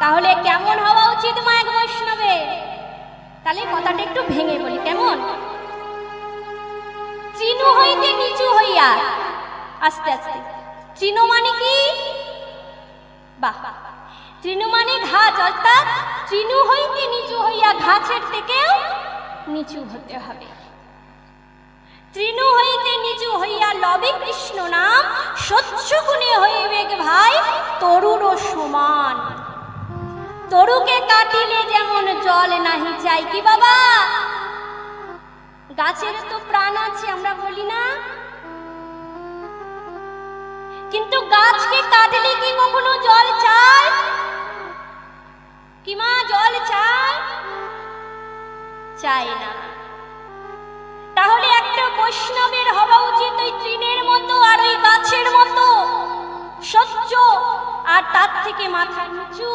তাহলে কেমন হওয়া উচিত মা এক বৈষ্ণবে? তাহলে কথাটা একটু ভেঙে বলি, কেমন? তৃণ হইতে নিচু হইয়া, আস্তে আস্তে, তৃণ মানে কি? বাহ, তৃণ মানে ঘাস, অর্থাৎ তৃণ হইতে নিচু হইয়া, ঘাসের থেকেও নিচু হতে হবে। তৃণ হইতে নিচু হইয়া লবে কৃষ্ণ নাম, স্বচ্ছ গুণে হইবে ভাই তরুর সমান। তরুকে কাটিলে যেমন জল নাহি চাই, কি বাবা? গাছের তো প্রাণ আছে, আমরা বলি না? কিন্তু গাছকে কাটলে কি কখনো জল চায়? কি মা, জল চায়? চায় না। তাহলে একটা বৈষ্ণবের হওয়া উচিত ওই তৃণের মতো আর ওই গাছের মতো স্বচ্ছ, আর তার থেকে মাথা নিচু।